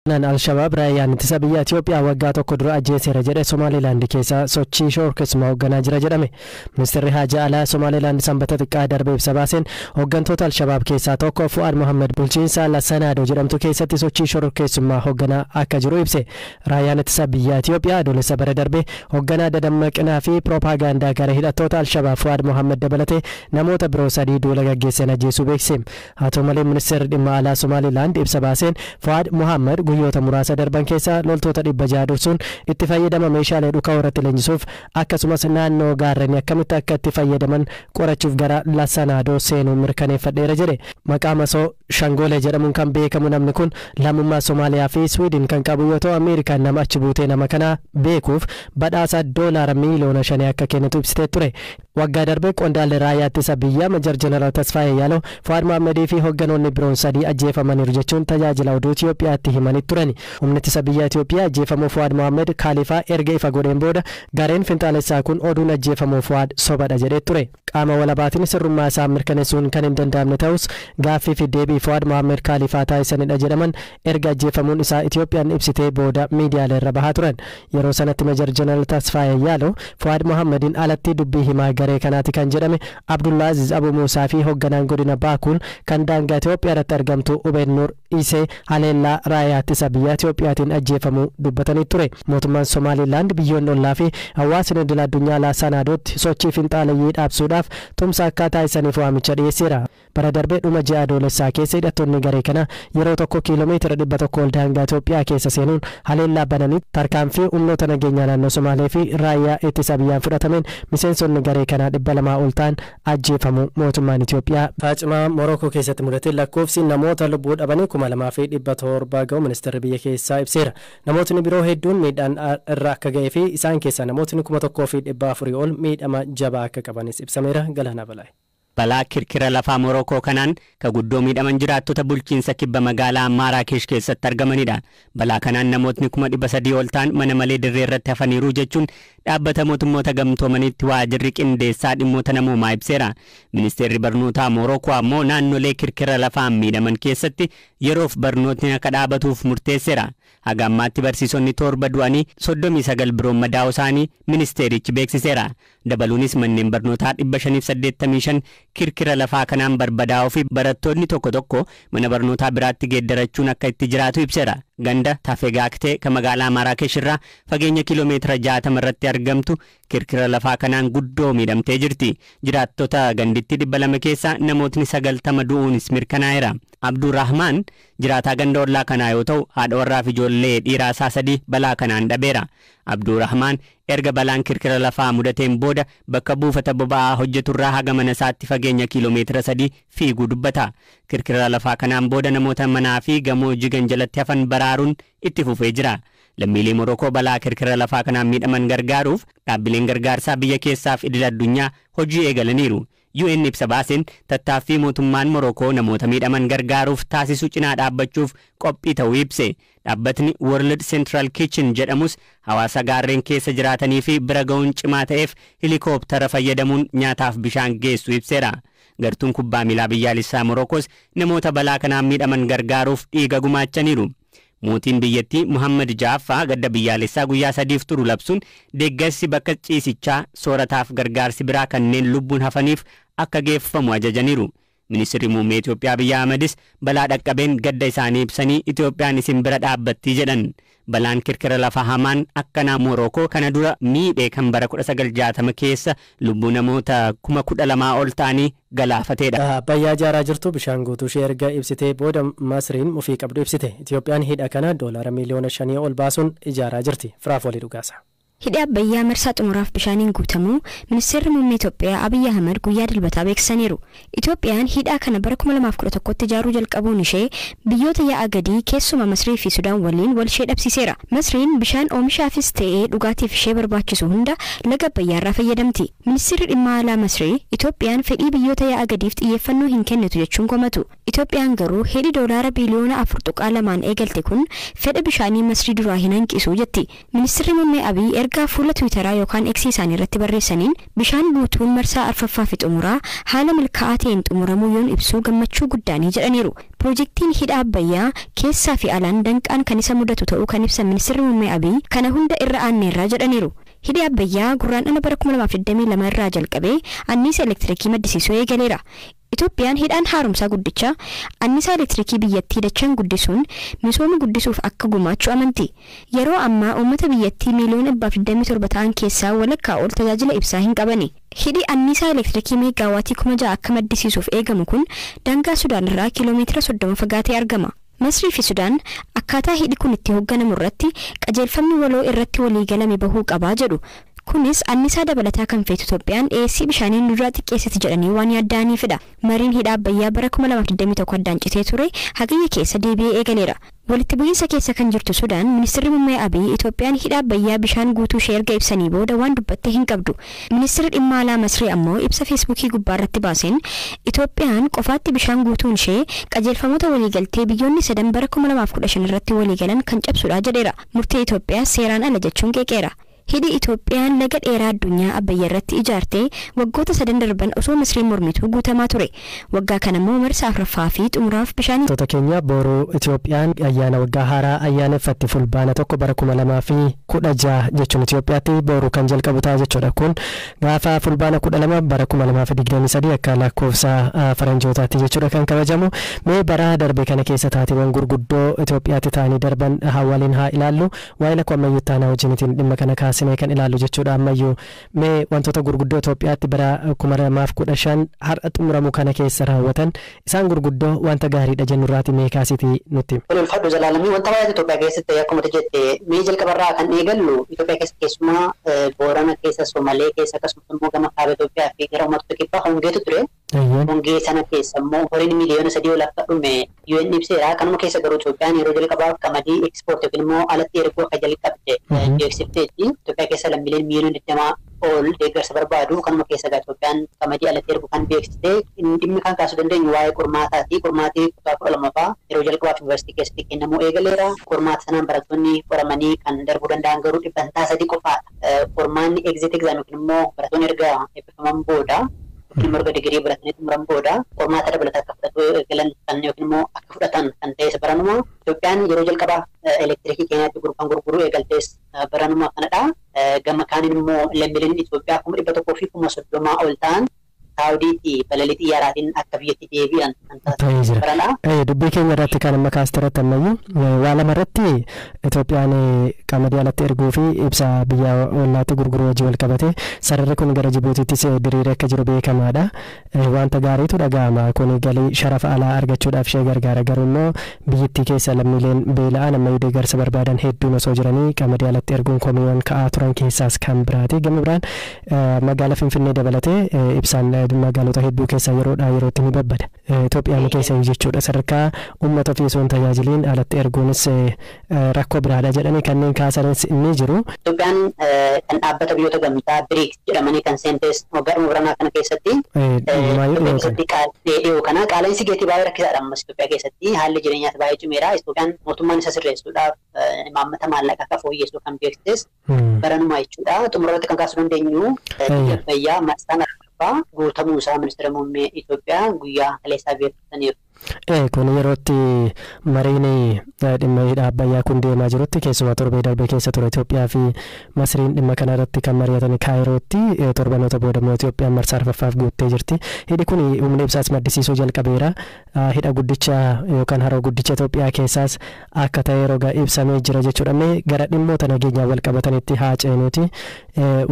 Nan al-Shabaab raayaan ittisa biyya Itoophiyaa waggaa tokko dura ajjeeseera jedhe Somaliland keessa sochii shororkeessummaa hoogganaa jira jedhame. Ministeerri Haajaa Alaa Somaliland sanbata xiqqaa darbe ibsa baaseen hooggantoota al-Shabaab keessaa tokko Fu'aad Mohammed bulchiinsa Lasanaadoo jedhamtu keessatti sochii shororkeessummaa hoogganaa akka jiru ibse. Raayaan ittisa biyya Itoophiyaa adoolessa bara darbe hoogganaa dadammaqinaa fi propaagandaa gara hidhattoota al-Shabaab Fu'aad Mohammed dabalatee namoota biroo sadii duula gaggeessan ajjeesuu beekse. Haa ta'u malee ministeerri dhimma alaa Somaliland ibsa baaseen Fu'aad Mohammed guyyoota muraasa darban keessa loltoota 600 dursuun itti fayyadama meeshaalee dhukaa irratti leenjisuuf akkasumas naannoo gaarreen akkamitti akka itti fayyadaman qorachuuf gara Lasanaadoo seenuu mirkaneeffadheera jedhe. Maqaa masoo Shangoolee jedhamuun kan beekamu namni kun lammummaa Somaaliyaa fi Sweden kan qabu yoo ta'u Ameerikaan nama achi buutee nama kana beekuuf badhaasa $5 miliyoona 5 akka kennitu ibsitee ture. Waggaa darbe qondaalli raayyaa ittisa biyyaa Major General Tasfaayee Yaaloo Fu'aad Mohammedii fi hoogganoonni biroon sadii ajjeefamaniiru jechuun tajaajila oduu Itoophiyaatti himanii turan. Humni ittisa biyya Itoophiyaa ajjeefamuu Fu'aad Mohammed Khaliifaa erga ifa godheen booda gareen finxaalessaa kun oduun ajjeefamuu Fu'aad sobadha jedhee ture. Qaama walabaatiin sirrummaa isaa mirkaneessuun kan hin danda'amne ta'us gaaffii fi deebii Fu'aad Mohammed Khaliifaa taasisanidha jedhaman erga ajjeefamuun isaa Itoophiyaan ibsitee booda miidiyaalee irra bahaa turan. Yeroo sanatti Major General Tasfaayee Yaaloo Fu'aad Mohammediin alatti dubbii himaa garee kanaati kan jedhame Abdullaaziz Abu Muusaa fi hoogganaan godina Baakuul kan daangaa Itoophiyaa irratti argamtu Ubeen Nur Isee haleellaa raayyaa ittisa biyya Itoophiyaatiin ajjeefamuu dubbatanii ture. Mootummaan Somaliland biyyoonni ollaa fi hawaasni idil addunyaa Laasanaadootti sochii finxaaleyyii dhaabsuudhaaf tumsa akka taasisaniif waamicha dhiyeesseera. Bara darbee dhuma ji'a adoolessaa keessa hidhattoonni garee kana yeroo tokko kiiloomeetira 100 ol daangaa Itoophiyaa keessa seenuun haleellaa bananii tarkaanfii humnoota nageenyaa naannoo Somaalee fi raayyaa ittisa biyyaan fudhatameen miseensonni garee kanaa 200 ol ta'an ajjeefamuu mootummaan Itoophiyaa. Faacimaa Morookoo keessatti mudate lakkoofsi namoota lubbuu dhabanii 2700 ga'u ministeerri biyya keessaa ibseera. Namootni biroo hedduun miidhaan irra akka ga'ee fi isaan keessaa namootni 1400 ol miidhama jabaa akka qabanis ibsameera. Galaanaa Balaay. Balaa kirkira lafaa Morookoo kanaan ka guddoo miidhaman jiraattota bulchiinsa kibba magaalaa Maaraakesh keessatti argamanidha. Balaa kanaan namootni 300 ol ta'an mana malee dirree irratti hafaniiru jechuun dhaabbata mootummoota gamtoomanitti waajirri qindeessaa dhimmoota namoomaa ibseera. Ministeerri barnootaa Morookoo ammoo naannolee kirkira lafaan miidhaman keessatti yeroof barnootni akka dhaabatuuf murteesseera. Haga ammaatti barsiisonni 7 du'anii 39 biroon madaa'uu isaanii ministeerichi beeksiseera. Dabaluunis manneen barnootaa 585 kirkira lafaa kanaan barbadaa'uu fi barattoonni tokko tokko mana barnootaa biraatti geeddarachuun akka itti jiraatu ibseera. Ganda Tafegaaktee kan magaalaa Maaraakesh irraa fageenya kiiloomeetira 60 irratti argamtu kirkira lafaa kanaan guddoo miidhamtee jirti. Jiraattota ganditti 200 keessaa namootni 90 du'uunis mirkanaa'eera. Abdurrahmaan jiraataa ganda ollaa kanaa yoo ta'u haadha warraa fi ijoollee dhiiraa isaa 3 balaa kanaan dhabeera. Abdurrahmaan erga balaan kirkira lafaa mudateen booda bakka buufata boba'aa hojjeturraa haga mana isaatti fageenya kiiloomeetira 3 fiiguu dubbata. Kirkira lafaa kanaan booda namoota manaa fi gamoo jigan jalatti hafan baraaruun itti fufee jira. Lammiilee Morookoo balaa kirkira lafaa kanaan miidhaman gargaaruuf dhaabbileen gargaarsaa biyya keessaaf idil addunyaa hojii eegalaniiru. UN ibsa baaseen tattaaffii mootummaan Morookoo namoota miidhaman gargaaruuf taasisu cinaa dhaabbachuuf qophii ta'uu ibse. Dhaabbatni World Central Kitchen jedhamus hawaasa gaarreen keessa jiraatanii fi bira ga'uun cimaa ta'eef helikooptara fayyadamuun nyaataaf bishaan geessu ibseera. Gartuun kubbaa miilaa biyyaalessaa Morookoos namoota balaa kanaan miidhaman gargaaruuf dhiiga gumaachaniiru. Mootiin biyyattii Muhammad Jaaffaa gadda biyyaalessaa guyyaa 3 turu labsuun deeggarsi bakka ciisichaa soorataaf gargaarsi biraa kanneen lubbuun hafaniif akka geeffamu ajajaniiru. Ministeerri muummee Itoophiyaa Abiy Ahmedis balaa dhaqqabeen gadda isaanii ibsanii Itoophiyaan isin bira dhaabbattii jedhan. Balaan kirkira lafaa hamaan akkanaa Morookoo kana dura miidhee kan bara 1960 keessa lubbuu namoota 12,000 ol ta'anii galaafateedha. Bayyaa jaaraa jirtu bishaan guutuu ishee erga ibsitee booda Masriin mufii qabdu ibsite. Itoophiyaan hidha kana $5 miliyoona 5 ol baasuun ijaaraa jirti. Firaafolii dhugaasa. Hidha Abbayyaa marsaa xumuraaf bishaaniin guutamu ministeerri muummee Itoophiyaa Abiy Ahmed guyyaa dilbataa beeksisaniiru. Itoophiyaan hidha kana bara 2011tti ijaaruu jalqabuun ishee biyyoota yaa'a gadii keessumaa Masrii fi Sudaan waliin wal ishee dhabsiiseera. Masriin bishaan oomishaafis ta'ee dhugaatiif ishee barbaachisu hunda laga Abbayyaarraa fayyadamti. Ministeerri dhimma alaa Masrii Itoophiyaan fedhii biyyoota yaa'a gadiif xiyyeeffannoo hin kennitu jechuun komatu. Itoophiyaan garuu hidhi $4 biliyoona 4.2 eegalte kun fedha bishaanii Masrii duraa hin hanqisu jetti. Ministeerri muummee Abiy ergaa fuula Tiwiitaraa yookaan X isaanii irratti barreessaniin bishaan guutuun marsaa arfaffaa fi xumuraa haala milkaa'aa ta'een xumuramuu yoon ibsuu gammachuu guddaanii jedhaniiru. Piroojeektiin hidha Abbayyaa keessaa fi alaan danqaan kan isa mudatu ta'uu kan ibsan Ministeerri Muummee Abiy kana hunda irra aanneerraa jedhaniiru. Hidhi Abbayyaa gurraandhala bara 2022 irraa jalqabee anniisa elektirikii maddisiisuu eegaleera. Itoophiyaan hidhaan haaromsaa guddicha annisaa elektirikii biyyattii dachaan guddisuun misooma guddisuuf akka gumaachuu amanti. Yeroo ammaa uummata biyyattii miiliyoona 127 ta'an keessaa walakkaa ol tajaajila ibsaa hin qabani. Hidhi annisaa elektirikii meegaawaatii 6,000 akka maddisiisuuf eegamu kun daangaa Sudaan irraa kiiloomeetira 30 fagaatee argama. Masrii fi Sudaan akkaataa hidhi kun itti hoogganamu irratti qajeelfamni waloo irratti waliigalame bahuu qabaa jedhu. Kunis annisaa dabalataa kan feetu Itoophiyaan dhiyeessii bishaanii nurraa xiqqeessiti jedhanii waan yaadda'aniifidha. Mariin hidha Abbayyaa bara 2021 addaan citee ture hagayya keessa deebi'ee eegaleera. Walitti bu'iinsa keessa kan jirtu Sudaan Ministeerri Muummee Abiy Itoophiyaan hidha Abbayyaa bishaan guutuu ishee erga ibsanii booda waan dubbatte hin qabdu. Ministeerri dhimma alaa Masrii ammoo ibsa Feesbuukii gubbaarratti baaseen Itoophiyaan qofaatti bishaan guutuun ishee qajeelfamoota waliigaltee biyyoonni sadan bara 2015 irratti waliigalan kan cabsudha jedheera. Murtee Itoophiyaa seeraan ala jechuun qeeqeera. Hidhi Itoophiyaan laga dheeraa addunyaa Abbayyaa irratti ijaartee waggoota 3 darban osoo Masriin mormituu guutamaa ture. Waggaa kana immoo marsaa arfaffaa fi xumuraaf bishaan. Toota keenya booruu Itoophiyaan ayyaana waggaa haaraa ayyaaneffatti fulbaana 1 bara 2016 jechuun Itoophiyaatti booruu kan jalqabu ta'a jechuudha. Kun gaafa fulbaana 12 bara 2023 akka lakkoofsa faranjootaatti jechuudha kan kabajamu. Mee bara darbe kana keessa taateewwan gurguddoo Itoophiyaatti ta'anii darban waliin haa ilaallu. Waa'ee lakkoo ammayyuu taanaa wajjinitiin dhimma kana kaasnee kan ilaallu jechuudha. Ammayyuu mee wantoota gurguddoo Itoophiyaatti bara 2015 har'a xumuramu kana keessa raawwatan isaan gurguddoo wanta gaariidha jennurraati mee kaasitii nutti. Ulfaadhu Zalaalamii wanta baay'ee Itoophiyaa keessatti akkuma jette mee jalqabarraa kan eegallu Itoophiyaa keessatti keessumaa Boorana keessa Somalee keessa akkasumas immoo gama kaaba Itoophiyaa fi gara uummattoota kibbaa hongeetu ture. Hongee sana keessa immoo horiin miliyoona 3 ol akka dhume UN ibseera. Kanuma keessa garuu Itoophiyaan yeroo jalqabaaf qamadii ekspoort yookiin immoo alatti erguu akka jalqabde beeksifteetti. Itoophiyaa keessa lammiileen miliyoona 20 ol deeggarsa barbaadu. Kanuma keessa Itoophiyaan qamadii alatti erguu kan beeksiste. Dhimmi kan kaasuu dandeenyu waa'ee qormaataati. Qormaatii kutaa 12ffaa yeroo jalqabaaf yuunivarsiitii keessatti kennamuu eegaleera. Qormaata sanaan barattoonni qoramanii kan darbuu danda'an garuu 300 qofaadha. Qormaanni exit exam yookiin immoo barattoonni erga eebbifaman booda Marga digirii baratanii xumuran booda qormaata dabalataa akka fudhatu galan kan yookiin immoo akka fudhatan kan ta'es baranuma. Itoophiyaan yeroo jalqabaa elektirikii keenyaatti gurguruu eegaltees baranuma kanadha. Gama kaaniin immoo lammiileen Itoophiyaa 130,030 ol ta'an Saawudiitti balalii xiyyaaraatiin akka biyyatti deebi'an kan taasifamu. Dubbii keenya irratti kan amma kaasteratti ammayyuu waa lama irratti Itoophiyaan qamadii alatti erguu fi ibsa biyya ollaatti gurguruu wajjin wal qabate sararri kun gara Jibuutiittis diriiree akka jiru beekamaadha. Wanta gaariitu dhaga'ama. Kun galii sharafa alaa argachuudhaaf ishee gargaara. Garuu immoo biyyattii keessa lammiileen beela'an ammayyuu deeggarsa barbaadan hedduun osoo jiranii qamadii alatti erguun komiiwwan ka'aa turan keessaas kan biraati. Gama biraan magaalaa Finfinnee dabalatee ibsaan magaalota hedduu keessa yerootti ni babbada. Itoophiyaan keessa jechuudha. Sadarkaa uummata ofii osoo hin tajaajiliin alatti erguunis rakkoo biraadha jedhanii kanneen kaasanis ni jiru. Itoophiyaan kan dhaabbata biyyoota gamtaa BRICS jedhamanii kan seentees waggaa muranaa kana keessatti dhiyoo kana qaala'insi gatii baay'ee rakkisaadha. Ammas Itoophiyaa keessatti haalli jireenyaas baay'ee cimeera. Itoophiyaan mootummaan isa sirreessuudhaaf imaammata maallaqaa akka fooyyessu kan beeksises baranuma jechuudha. Xumurratti kan kaasuu dandeenyu Abbayyaa marsaan guutamuu isaa Ministeera Muummee Itoophiyaa guyyaa kaleessaa beeksisaniiru. Kun yerootti mariin dhimma hidha Abbayyaa kun deemaa jirutti keessumaa torbee darbee keessa ture Itoophiyaa fi Masriin dhimma kana irratti kan mari'atan Kaayirootti torbanoota booda immoo Itoophiyaan marsaa arfaffaaf guuttee jirti. Hidhi kun humna ibsaas maddisiisuu jalqabeera. Hidha guddicha yookaan haroo guddicha Itoophiyaa keessaas akka ta'e roga ibsamee jira jechuudha. Mee gara dhimmoota nageenyaa wal qabatanitti haa ceenuti.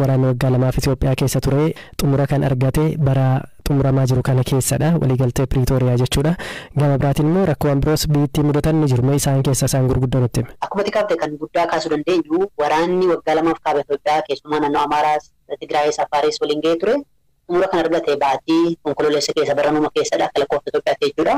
Waraanni waggaa 2 Itoophiyaa keessa ture xumura kan argate bara xumuramaa jiru kana keessadha. Waliigaltee Piriitooriyaa jechuudha. Gama biraatiin immoo rakkoowwan biroos biyyattii mudatan ni jiru. Mee isaan keessaa isaan gurguddoo nutti himi. Akkuma xiqqaabte kan guddaa kaasuu dandeenyu waraanni waggaa 2 kaaba Itoophiyaa keessumaa naannoo Amaaraas, Tigraayis, Afaaris waliin gahee ture. Xumura kan argate baatii onkololeessa keessa baranuma keessadha akka lakkoofsa Itoophiyaatti jechuudha.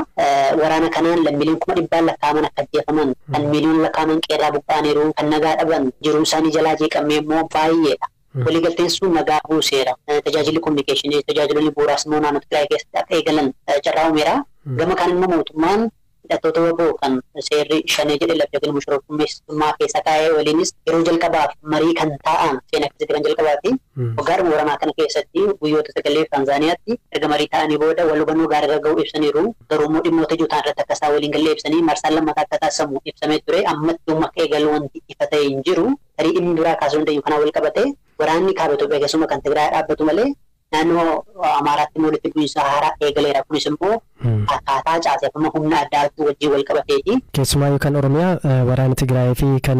Waraana kanaan lammiileen 100,000 lakkaa'aman akka ajjeefaman, kan miiliyoona lakkaa'aman qeerraa buqqa'aniiru, kan nagaa dhaban, jiruun isaanii jalaa jeeqamee immoo baay'eedha. Waliigalteen sun nagaa buuseera. Tajaajilli kominikeeshinii, tajaajilonni bu'uuraas immoo naannoo Tigraay keessatti akka eegalan carraa uumeera. Gama kaan immoo mootummaan hidhattoota waboo kan seerri shanee jedhe labsa yookiin shororkeessummaa keessa kaa'ee waliinis yeroo jalqabaaf marii kan taa'an seenaa keessatti kan jalqabaati. Waggaadhuma waraanaa kana keessatti guyyoota sagalee Tanzaaniyaatti erga marii ta'anii booda wal hubannoo gaarii irra ga'uu ibsaniiru. Garuu immoo dhimmoota juutaan irratti akka isaan waliin galee ibsanii marsaan lammataa akka taasisamu ibsamee ture. Ammatti akka eegalu wanti ifa ta'e hin jiru. Tarii dhimmi biraa kaasuu dandeenyu kanaan wal qabate waraanni kaaba Itoophiyaa keessuma kan Tigraay dhaabbatu malee naannoo Amaaraatti walitti bu'iinsa haaraa eegaleera. Kunis immoo akkaataa caaseffama humna addaatti wajjin wal qabateeti. Keessumaa kan Oromiyaa waraana Tigraay fi kan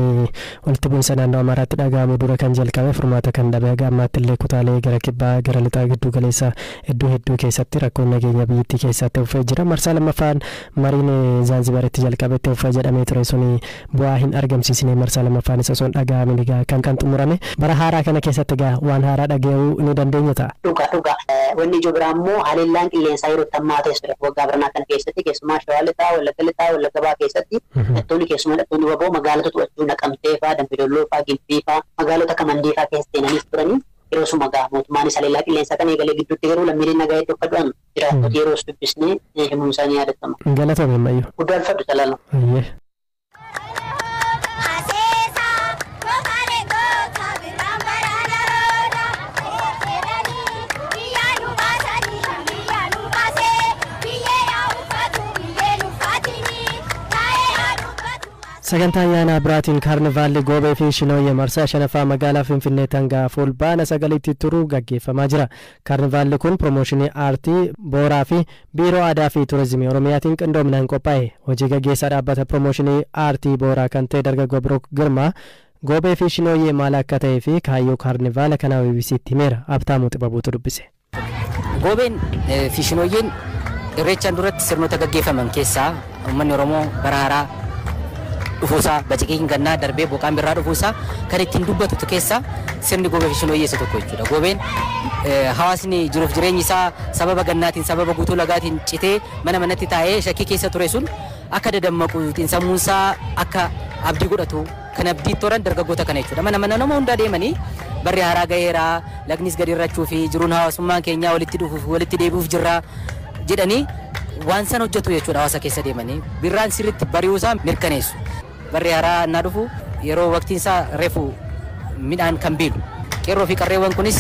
walitti bu'iinsa naannoo Amaaraatti dhaga'amu dura kan jalqabe furmaata kan dhabe ammaatti illee kutaalee gara kibbaa gara lixaa giddu galeessa hedduu keessatti rakkoon nageenya biyyattii keessatti dhufee jira. Marsaa lammaffaan mariin Zaanzibaritti jalqabetti dhufee jedhamee ture suni bu'aa hin argamsiisne. Marsaa lammaffaan isa osoo dhaga'ame kan xumurame bara haaraa kana keessatti waan haaraa dhaga'uu ni dandeenya ta'a. Dhugaa wanni ijoo biraa immoo haleellaan qilleensaa yeroo tammaatee ture waggaa baranaa kana keessatti keessumaa Shawaa Lixaa, Wallagga Lixaa, Wallagga Bahaa keessatti hidhattoonni keessumaa hidhattoonni waboo magaalota to'achuu Naqamtee fa'aa, Dambidolloo fa'aa, Gimbii fa'aa magaalota akka Mandii fa'aa keessa seenanii turanii yeroo suma ga'a mootummaanis haleellaa qilleensaa kana eegalee gidduutti garuu lammiileen nagaa hedduu akka du'an jiraattota yeroo dubbisnee himuun isaanii yaadatama. Galatoomii Mayyuu. Guddaa alfadhu talaala. Sagantaa ayyaana biraatiin kaarnivaalli Goobee fi Shinooyyee marsaa shanaffaa magaalaa Finfinnee hanga fulbaana 9tti turu gaggeeffamaa jira. Kaarnivaalli kun piroomooshinii aartii Booraa fi Biiroo Aadaa fi Turizimii Oromiyaatiin qindoominaan qophaa'e. Hojii gaggeessaa dhaabbata piroomooshinii aartii Booraa kan ta'e dargaggoo Birook Girmaa Goobee fi Shinooyyee maal akka ta'ee fi kaayyoo kaarnivaala kanaa BBC'tti himeera. Abtaamuu Xibabuutu dubbise. Goobeen fi Shinooyyeen irreechaan duratti sirnoota gaggeeffaman keessaa uummanni Oromoo bara haaraa dhufuusaa baciqiin gannaa darbee boqaan birraa dhufuusaa kan ittiin dubbatu keessa sirni Goobee fi Shinooyyee isa tokko jechuudha. Goobeen hawaasni jiruuf jireenyi isaa sababa gannaatiin sababa guutuu lagaatiin citee mana manatti taa'ee shakkii keessa ture sun akka dadammaquutiin sammuunsaa akka abdii godhatu kan abdii toran dargaggoota kana jechuudha. Mana nama hundaa deemanii barri haaraa gaheeraa lagnis gadi irrachuu fi jiruun hawaasummaan keenyaa walitti deebi'uuf jirra jedhanii waan san hojjetu jechuudha. Hawaasa keessa deemanii birraan sirriitti bari'uusaa mirkaneessu. Barri haaraa innaa dhufu yeroo waqtiin isaa reefu midhaan kan biilu qeerroo fi qarreewwan kunis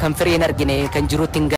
kan firii hin argine kan jiruutti hin